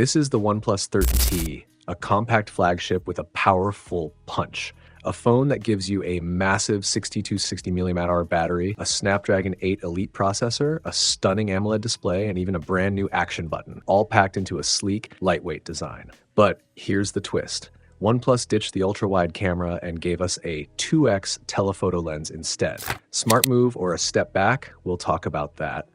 This is the OnePlus 13T, a compact flagship with a powerful punch. A phone that gives you a massive 6260 mAh battery, a Snapdragon 8 Elite processor, a stunning AMOLED display, and even a brand new action button, all packed into a sleek, lightweight design. But here's the twist. OnePlus ditched the ultra-wide camera and gave us a 2x telephoto lens instead. Smart move or a step back? We'll talk about that.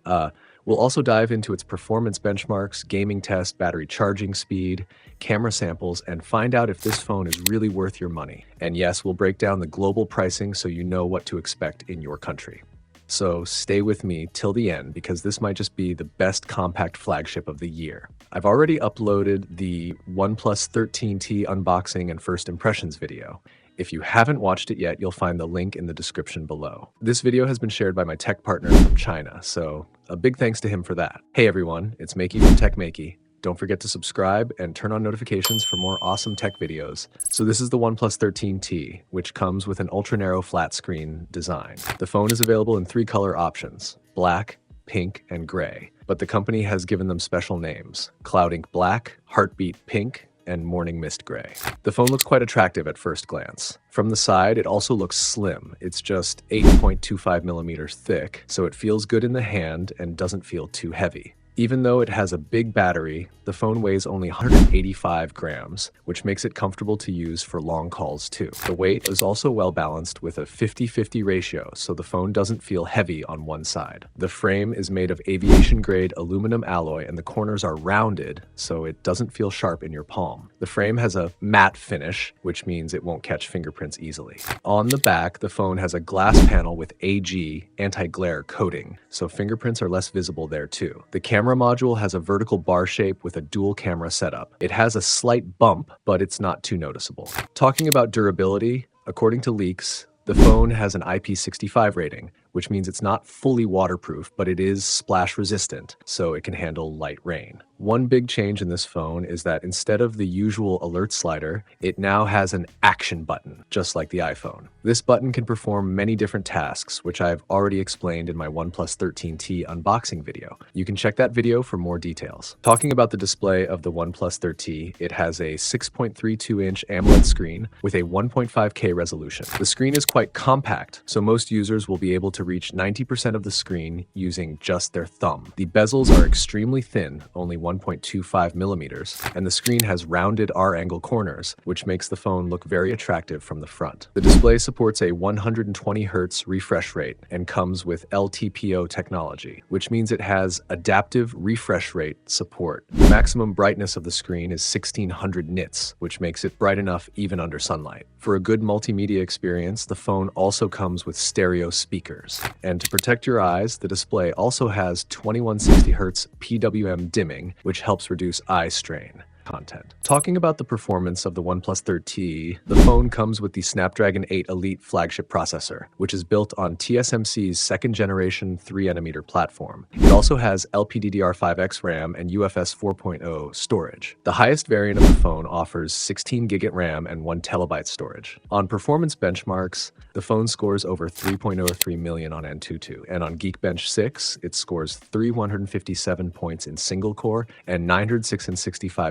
We'll also dive into its performance benchmarks, gaming test, battery charging speed, camera samples, and find out if this phone is really worth your money. And yes, we'll break down the global pricing so you know what to expect in your country. So stay with me till the end because this might just be the best compact flagship of the year. I've already uploaded the OnePlus 13T unboxing and first impressions video. If you haven't watched it yet, you'll find the link in the description below. This video has been shared by my tech partner from China, so a big thanks to him for that. Hey everyone, it's Maiky from Maiky. Don't forget to subscribe and turn on notifications for more awesome tech videos. So this is the OnePlus 13T, which comes with an ultra-narrow flat screen design. The phone is available in 3 color options: black, pink, and gray. But the company has given them special names: Cloud Ink Black, Heartbeat Pink, and Morning Mist Gray. The phone looks quite attractive at first glance. From the side, it also looks slim. It's just 8.25 millimeters thick, so it feels good in the hand and doesn't feel too heavy. Even though it has a big battery, the phone weighs only 185 grams, which makes it comfortable to use for long calls too. The weight is also well balanced with a 50-50 ratio, so the phone doesn't feel heavy on one side. The frame is made of aviation-grade aluminum alloy and the corners are rounded, so it doesn't feel sharp in your palm. The frame has a matte finish, which means it won't catch fingerprints easily. On the back, the phone has a glass panel with AG anti-glare coating, so fingerprints are less visible there too. The camera module has a vertical bar shape with a dual camera setup. It has a slight bump, but it's not too noticeable. Talking about durability, according to leaks, the phone has an IP65 rating, which means it's not fully waterproof, but it is splash resistant, so it can handle light rain. One big change in this phone is that instead of the usual alert slider, it now has an action button, just like the iPhone. This button can perform many different tasks, which I've already explained in my OnePlus 13T unboxing video. You can check that video for more details. Talking about the display of the OnePlus 13T, it has a 6.32-inch AMOLED screen with a 1.5K resolution. The screen is quite compact, so most users will be able to reach 90% of the screen using just their thumb. The bezels are extremely thin, only 1.25 millimeters, and the screen has rounded R-angle corners, which makes the phone look very attractive from the front. The display supports a 120 Hz refresh rate and comes with LTPO technology, which means it has adaptive refresh rate support. The maximum brightness of the screen is 1600 nits, which makes it bright enough even under sunlight. For a good multimedia experience, the phone also comes with stereo speakers. And to protect your eyes, the display also has 2160 Hz PWM dimming, which helps reduce eye strain. Content. Talking about the performance of the OnePlus 13T, the phone comes with the Snapdragon 8 Elite flagship processor, which is built on TSMC's second-generation 3nm platform. It also has LPDDR5X RAM and UFS 4.0 storage. The highest variant of the phone offers 16GB RAM and 1TB storage. On performance benchmarks, the phone scores over 3.03 million on Antutu, and on Geekbench 6, it scores 357 points in single-core and 906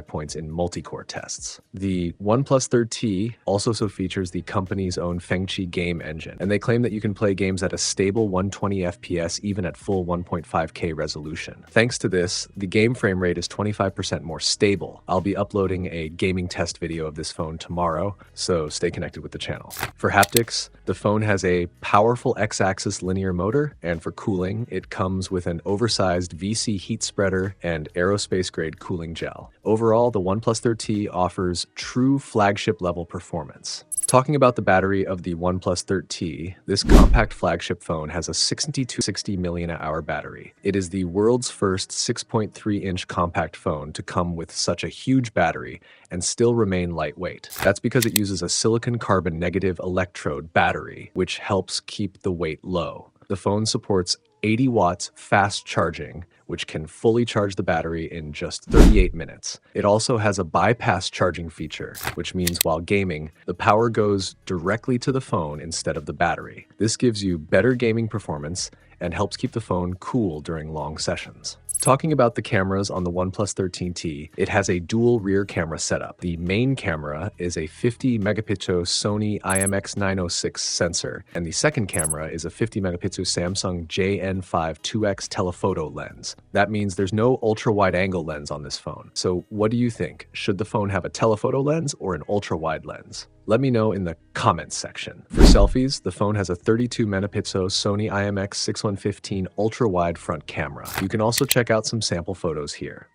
points in multi-core tests. The OnePlus 13T also features the company's own Fengqi game engine, and they claim that you can play games at a stable 120 FPS even at full 1.5K resolution. Thanks to this, the game frame rate is 25% more stable. I'll be uploading a gaming test video of this phone tomorrow, so stay connected with the channel. For haptics, the phone has a powerful X-axis linear motor, and for cooling, it comes with an oversized VC heat spreader and aerospace-grade cooling gel. Overall, the OnePlus 13T offers true flagship-level performance. Talking about the battery of the OnePlus 13T, this compact flagship phone has a 6260 mAh battery. It is the world's first 6.3-inch compact phone to come with such a huge battery and still remain lightweight. That's because it uses a silicon-carbon negative electrode battery, which helps keep the weight low. The phone supports 80 watts fast charging, which can fully charge the battery in just 38 minutes. It also has a bypass charging feature, which means while gaming, the power goes directly to the phone instead of the battery. This gives you better gaming performance and helps keep the phone cool during long sessions. Talking about the cameras on the OnePlus 13T, it has a dual rear camera setup. The main camera is a 50 megapixel Sony IMX906 sensor, and the second camera is a 50 megapixel Samsung JN5 2x telephoto lens. That means there's no ultra wide angle lens on this phone. So what do you think? Should the phone have a telephoto lens or an ultra wide lens? Let me know in the comments section. For selfies, the phone has a 32 megapixel Sony IMX6115 ultra-wide front camera. You can also check out some sample photos here.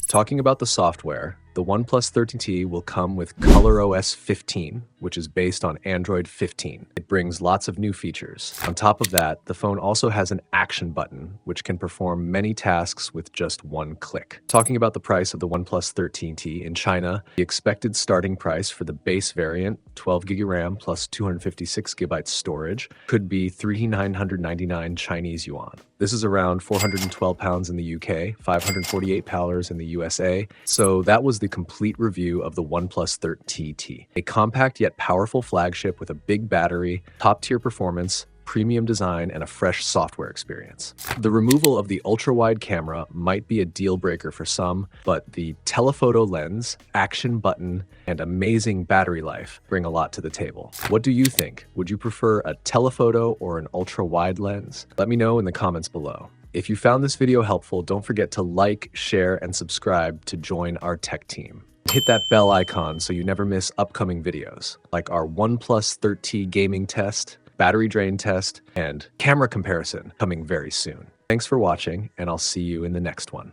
Talking about the software, the OnePlus 13T will come with ColorOS 15, which is based on Android 15. It brings lots of new features. On top of that, the phone also has an action button, which can perform many tasks with just one click. Talking about the price of the OnePlus 13T in China, the expected starting price for the base variant, 12 GB RAM plus 256 GB storage, could be 3,999 Chinese yuan. This is around 412 pounds in the UK, 548 pounds in the USA. So that was the complete review of the OnePlus 13T, a compact yet powerful flagship with a big battery, top-tier performance, premium design, and a fresh software experience. The removal of the ultra-wide camera might be a deal breaker for some, but the telephoto lens, action button, and amazing battery life bring a lot to the table. What do you think? Would you prefer a telephoto or an ultra-wide lens? Let me know in the comments below. If you found this video helpful, don't forget to like, share, and subscribe to join our tech team. Hit that bell icon so you never miss upcoming videos, like our OnePlus 13T gaming test, battery drain test, and camera comparison coming very soon. Thanks for watching, and I'll see you in the next one.